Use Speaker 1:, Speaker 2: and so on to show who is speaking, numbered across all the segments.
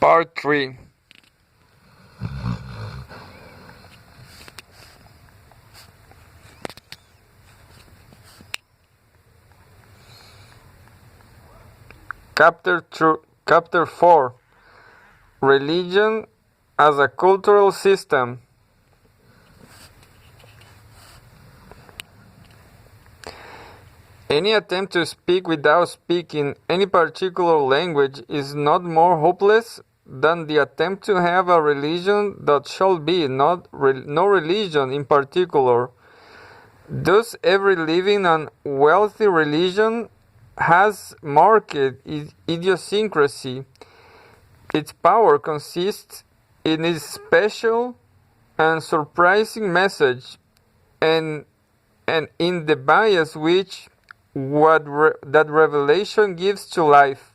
Speaker 1: Part 3. Chapter 4. Religion as a cultural system. Any attempt to speak without speaking any particular language is not more hopeless than the attempt to have a religion that shall be no religion in particular. Thus, every living and wealthy religion has marked idiosyncrasy. Its power consists in its special and surprising message, and in the bias which that revelation gives to life.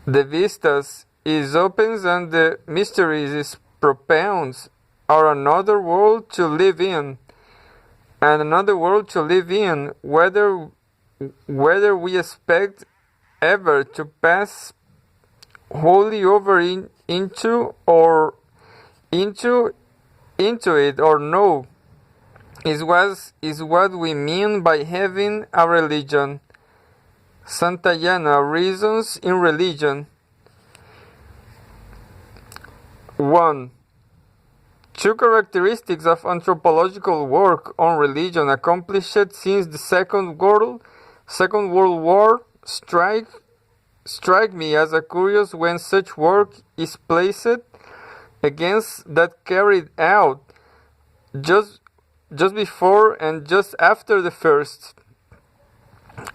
Speaker 1: The vistas it opens and the mysteries it propounds are another world to live in, and another world to live in, whether we expect ever to pass wholly over into it or no, is what we mean by having a religion. Santayana, Reasons in Religion. 1. Two characteristics of anthropological work on religion accomplished since the Second World War strike me as a curious when such work is placed against that carried out just before and just after the first.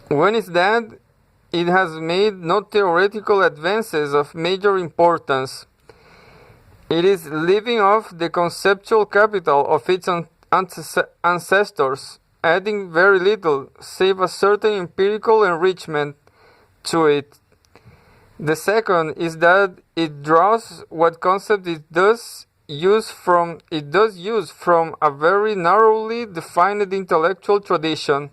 Speaker 1: One is that it has made no theoretical advances of major importance. It is living off the conceptual capital of its ancestors, adding very little, save a certain empirical enrichment to it. The second is that it draws what concept it does use from a very narrowly defined intellectual tradition.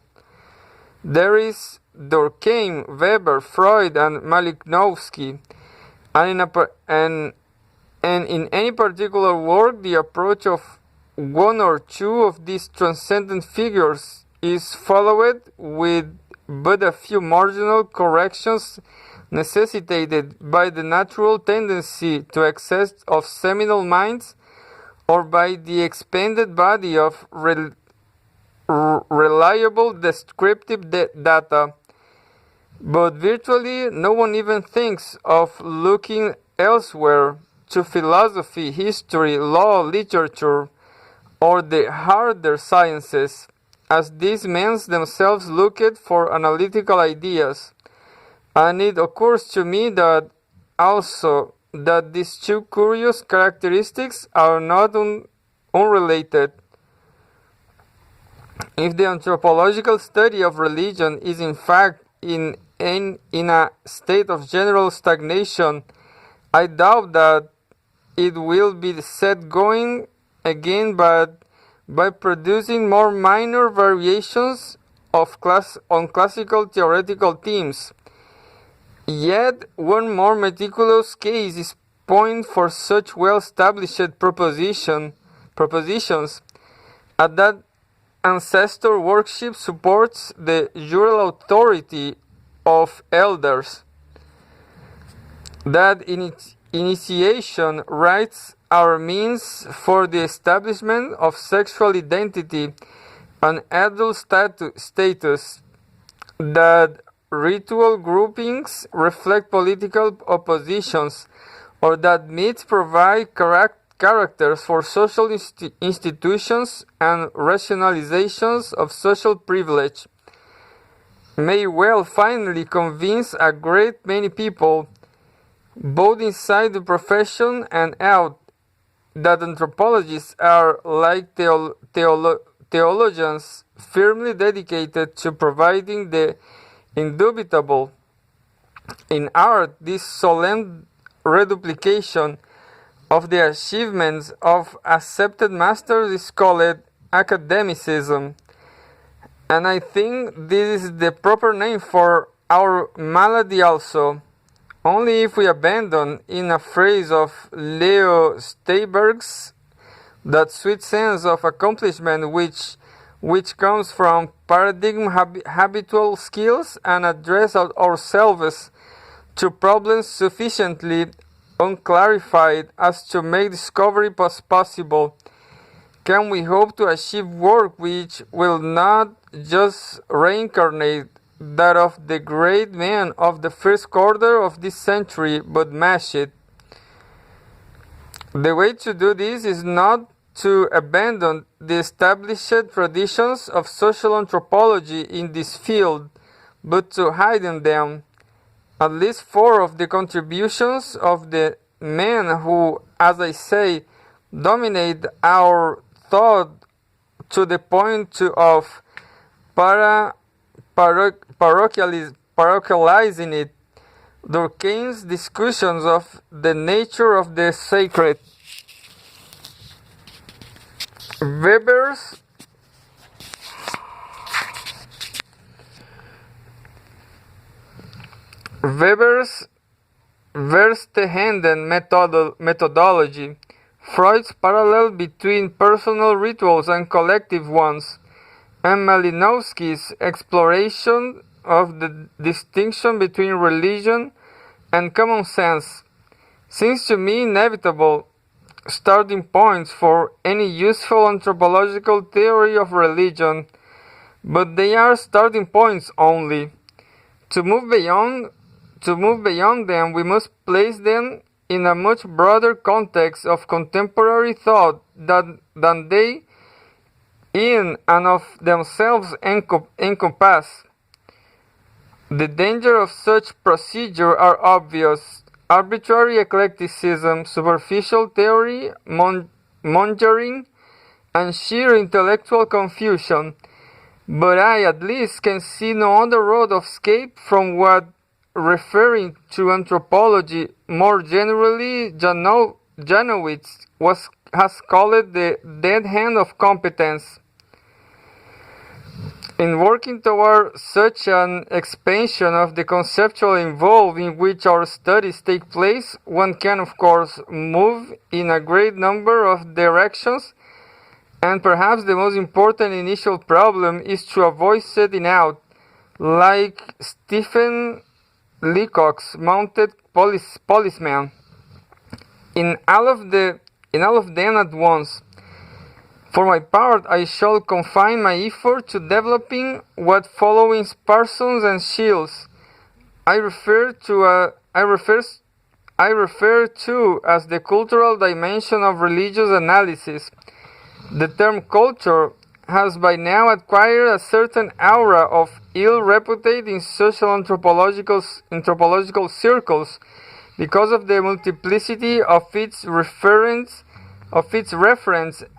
Speaker 1: There is Durkheim, Weber, Freud, and Malinowski, and in any particular work, the approach of one or two of these transcendent figures is followed with but a few marginal corrections necessitated by the natural tendency to excess of seminal minds or by the expanded body of reliable descriptive data. But virtually no one even thinks of looking elsewhere to philosophy, history, law, literature, or the harder sciences, as these men themselves looked for analytical ideas. And it occurs to me that also that these two curious characteristics are not unrelated. If the anthropological study of religion is in fact in a state of general stagnation, I doubt that it will be set going again, but by producing more minor variations on classical theoretical themes. Yet one more meticulous case is point for such well-established propositions, at that ancestor worship supports the jural authority of elders, that initiation rites are means for the establishment of sexual identity and adult status, that ritual groupings reflect political oppositions, or that myths provide characters for social institutions and rationalizations of social privilege, may well finally convince a great many people, both inside the profession and out, that anthropologists are like theologians firmly dedicated to providing the indubitable. In art, this solemn reduplication of the achievements of accepted masters is called academicism, and I think this is the proper name for our malady also. Only if we abandon, in a phrase of Leo Steinberg's, that sweet sense of accomplishment which comes from paradigm habitual skills and address ourselves to problems sufficiently unclarified as to make discovery possible, can we hope to achieve work which will not just reincarnate that of the great men of the first quarter of this century, but match it? The way to do this is not to abandon the established traditions of social anthropology in this field, but to heighten them. At least 4 of the contributions of the men who, as I say, dominate our thought to the point of parochializing it. Durkheim's discussions of the nature of the sacred, Weber's Verstehenden methodology, Freud's parallel between personal rituals and collective ones, and Malinowski's exploration of the distinction between religion and common sense, seems to me inevitable starting points for any useful anthropological theory of religion, but they are starting points only. To move beyond them, we must place them in a much broader context of contemporary thought than they in and of themselves encompass. The danger of such procedure are obvious: arbitrary eclecticism, superficial theory mongering, and sheer intellectual confusion. But I, at least, can see no other road of escape from what, referring to anthropology more generally, Janowitz has called the dead hand of competence. In working toward such an expansion of the conceptual involved in which our studies take place, one can, of course, move in a great number of directions, and perhaps the most important initial problem is to avoid setting out, like Stephen Leacock's mounted policeman, in all of them at once. For my part, I shall confine my effort to developing what following Parsons and Shields I refer to as the cultural dimension of religious analysis. The term culture has by now acquired a certain aura of ill reputation in social anthropological circles because of the multiplicity of its reference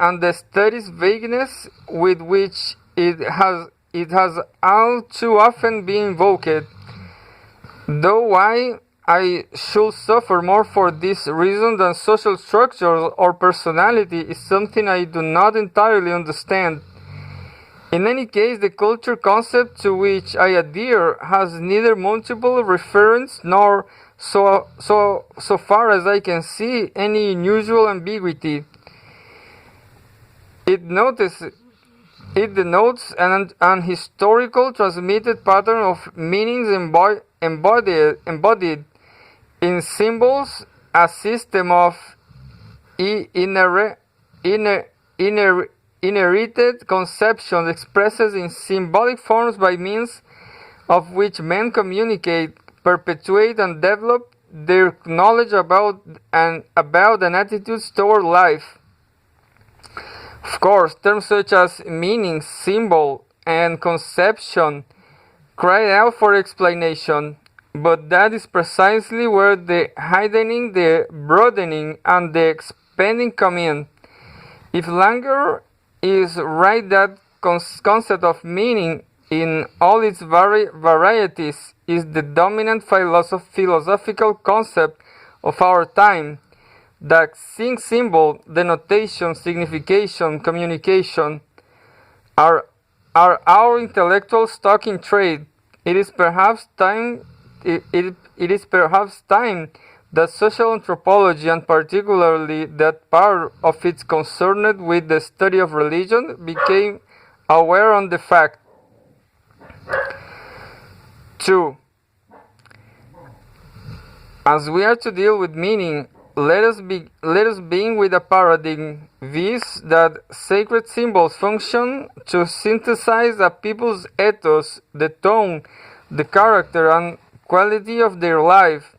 Speaker 1: and the study's vagueness with which it has all too often been invoked. Though why I should suffer more for this reason than social structure or personality is something I do not entirely understand. In any case, the culture concept to which I adhere has neither multiple reference nor, so far as I can see, any unusual ambiguity. It denotes an historical transmitted pattern of meanings embodied in symbols, a system of inherited conceptions expressed in symbolic forms by means of which men communicate, perpetuate, and develop their knowledge about and attitudes toward life. Of course, terms such as meaning, symbol, and conception cry out for explanation, but that is precisely where the heightening, the broadening, and the expanding come in. If Langer is right that concept of meaning in all its varieties is the dominant philosophical concept of our time, that symbol, denotation, signification, communication are our intellectual stock in trade, it is perhaps time it is perhaps time that social anthropology, and particularly that part of it concerned with the study of religion, became aware on the fact. 2. As we are to deal with meaning, let us begin with a paradigm, viz. That sacred symbols function to synthesize a people's ethos, the tone, the character and quality of their life,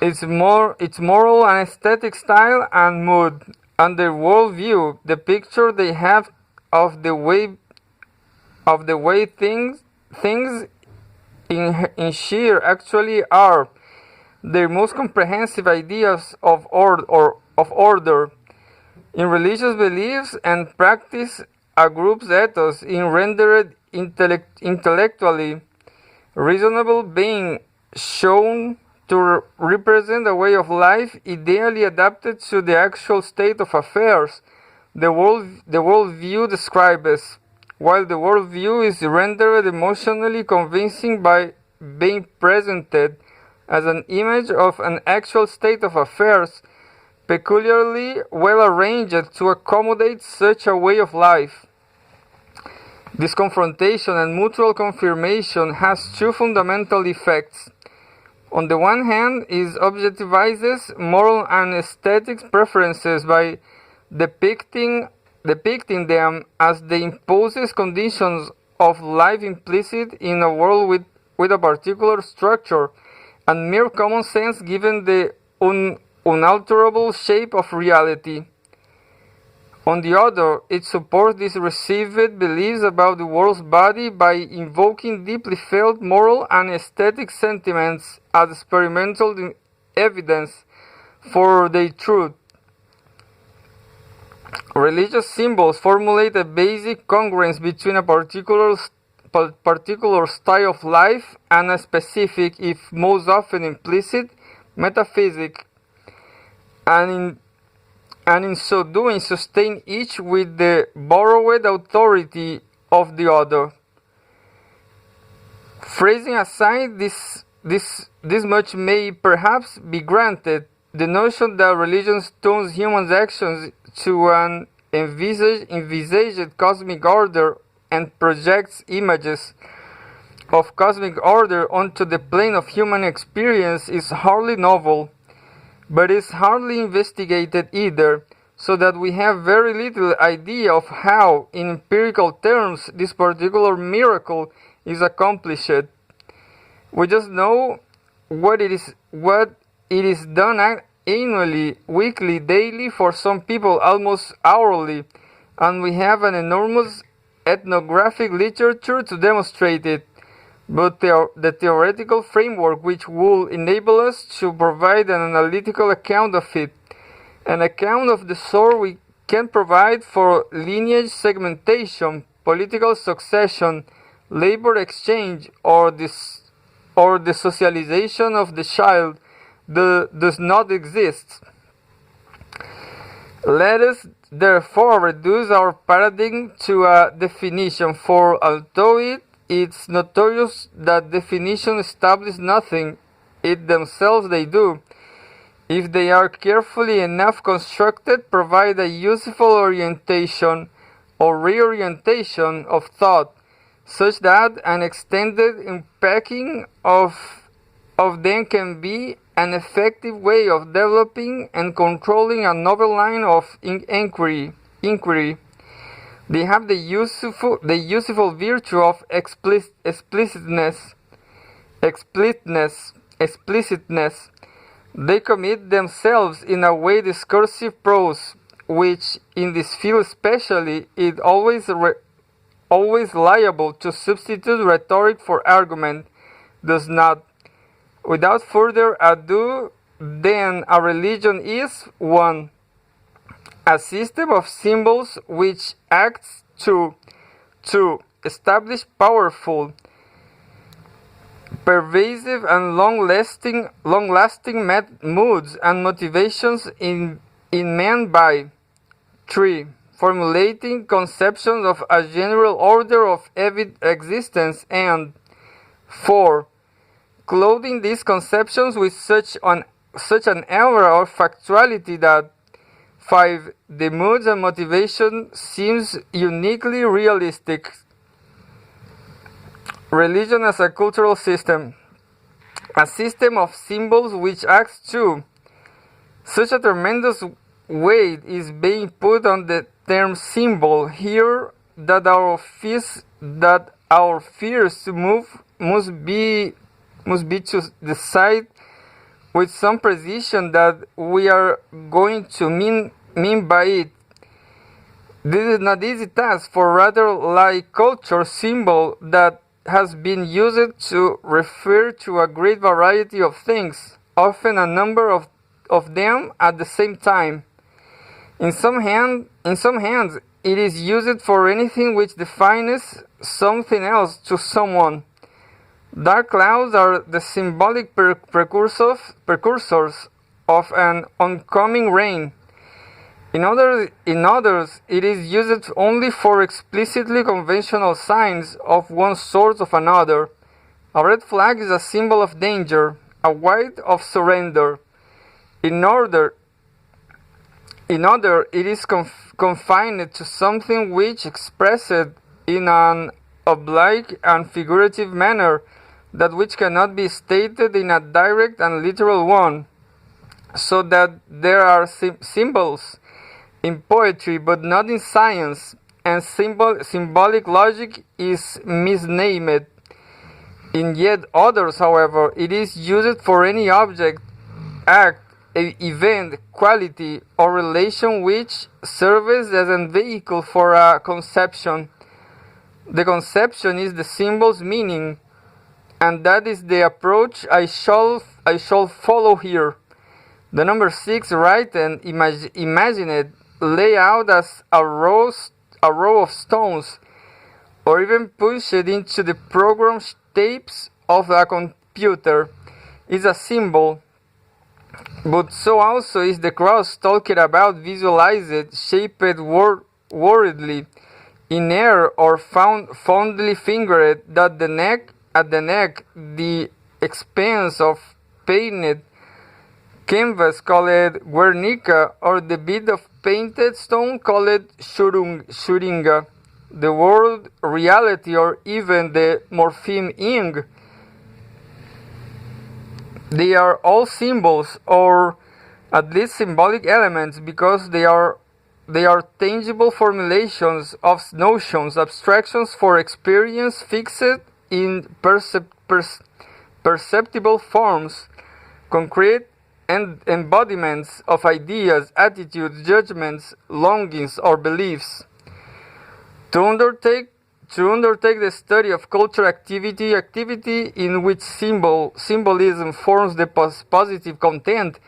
Speaker 1: its moral and aesthetic style and mood, and their worldview, the picture they have of the way things in sheer actually are, their most comprehensive ideas of order. In religious beliefs and practice, a group's ethos in rendered intellectually reasonable being shown to represent a way of life ideally adapted to the actual state of affairs the worldview describes, while the worldview is rendered emotionally convincing by being presented as an image of an actual state of affairs peculiarly well arranged to accommodate such a way of life. This confrontation and mutual confirmation has two fundamental effects. On the one hand, it objectivizes moral and aesthetic preferences by depicting them as the imposes conditions of life implicit in a world with a particular structure and mere common sense given the unalterable shape of reality. On the other, it supports these received beliefs about the world's body by invoking deeply felt moral and aesthetic sentiments as experimental evidence for their truth. Religious symbols formulate a basic congruence between a particular style of life and a specific, if most often implicit, metaphysic, and in so doing sustain each with the borrowed authority of the other. Phrasing aside this much may perhaps be granted, the notion that religion tunes human actions to an envisaged cosmic order and projects images of cosmic order onto the plane of human experience is hardly novel, but is hardly investigated either, so that we have very little idea of how, in empirical terms, this particular miracle is accomplished. We just know what it is done annually, weekly, daily, for some people almost hourly, and we have an enormous ethnographic literature to demonstrate it. But the theoretical framework which will enable us to provide an analytical account of it, an account of the sort we can provide for lineage segmentation, political succession, labor exchange, or the socialization of the child, does not exist. Let us therefore reduce our paradigm to a definition, for although it's notorious that definitions establish nothing, it themselves they do, if they are carefully enough constructed, provide a useful orientation or reorientation of thought, such that an extended unpacking of them can be an effective way of developing and controlling a novel line of inquiry. They have the useful virtue of explicitness. They commit themselves in a way discursive prose, which, in this field especially, is always liable to substitute rhetoric for argument, does not. Without further ado, then, a religion is 1. A system of symbols which acts to establish powerful, pervasive and long-lasting moods and motivations in men by 3. Formulating conceptions of a general order of existence, and 4. clothing these conceptions with such an aura of factuality that 5. The moods and motivation seems uniquely realistic. Religion as a cultural system. A system of symbols which acts too. Such a tremendous weight is being put on the term symbol here that our fears to move must be to decide with some precision that we are going to mean by it. This is not easy task, for rather like culture symbol that has been used to refer to a great variety of things, often a number of them at the same time. In some hands, it is used for anything which defines something else to someone. Dark clouds are the symbolic precursors of an oncoming rain. In others, it is used only for explicitly conventional signs of one sort or another. A red flag is a symbol of danger, a white of surrender. In other, it is confined to something which expressed in an oblique and figurative manner, that which cannot be stated in a direct and literal one, so that there are symbols in poetry but not in science, and symbolic logic is misnamed. In yet others, however, it is used for any object, act, event, quality, or relation which serves as a vehicle for a conception. The conception is the symbol's meaning, and that is the approach I shall follow here. The number 6, write and imagine it, lay out as a row of stones, or even push it into the program tapes of a computer, is a symbol. But so also is the cross talked about, visualized, shaped wordedly, in air or fondly fingered, that at the neck, the expanse of painted canvas called Guernica, or the bit of painted stone called Xuringa, the word reality, or even the morpheme ing. They are all symbols, or at least symbolic elements, because they are tangible formulations of notions, abstractions for experience fixed in perceptible forms, concrete embodiments of ideas, attitudes, judgments, longings, or beliefs. To undertake the study of cultural activity in which symbolism forms the positive content,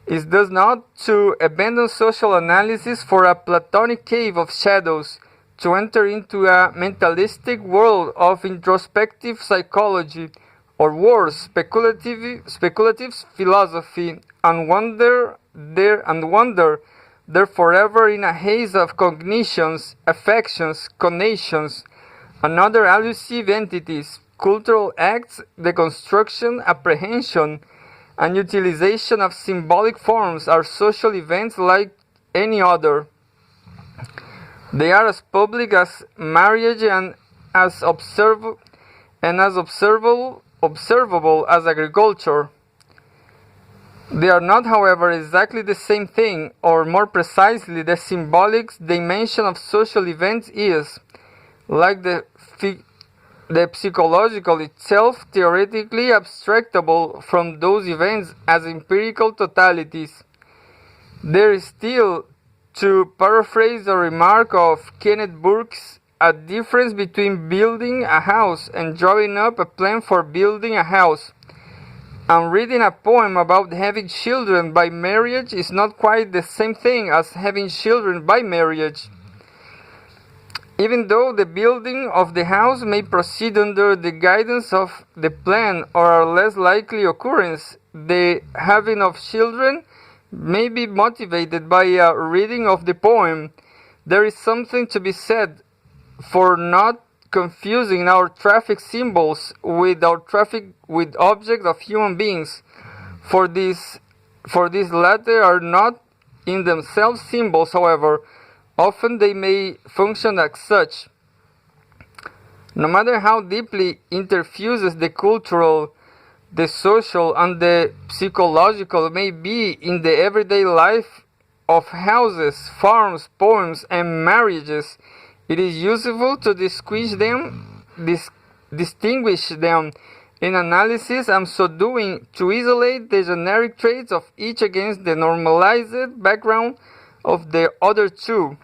Speaker 1: is thus not to abandon social analysis for a Platonic cave of shadows, to enter into a mentalistic world of introspective psychology, or worse, speculative philosophy, and wander there forever in a haze of cognitions, affections, conations, and other elusive entities, cultural acts, the construction, apprehension, and utilization of symbolic forms are social events like any other. They are as public as marriage and as observable as agriculture. They are not, however, exactly the same thing, or more precisely, the symbolic dimension of social events is, like the psychological itself, theoretically abstractable from those events as empirical totalities. There is still, to paraphrase a remark of Kenneth Burke's, a difference between building a house and drawing up a plan for building a house. And reading a poem about having children by marriage is not quite the same thing as having children by marriage. Even though the building of the house may proceed under the guidance of the plan or a less likely occurrence, the having of children may be motivated by a reading of the poem. There is something to be said for not confusing our traffic symbols with objects of human beings. For these latter are not in themselves symbols, however, often they may function as such. No matter how deeply interfuses the cultural, the social, and the psychological may be in the everyday life of houses, farms, poems, and marriages, it is useful to distinguish them in analysis, and so doing to isolate the generic traits of each against the normalized background of the other two.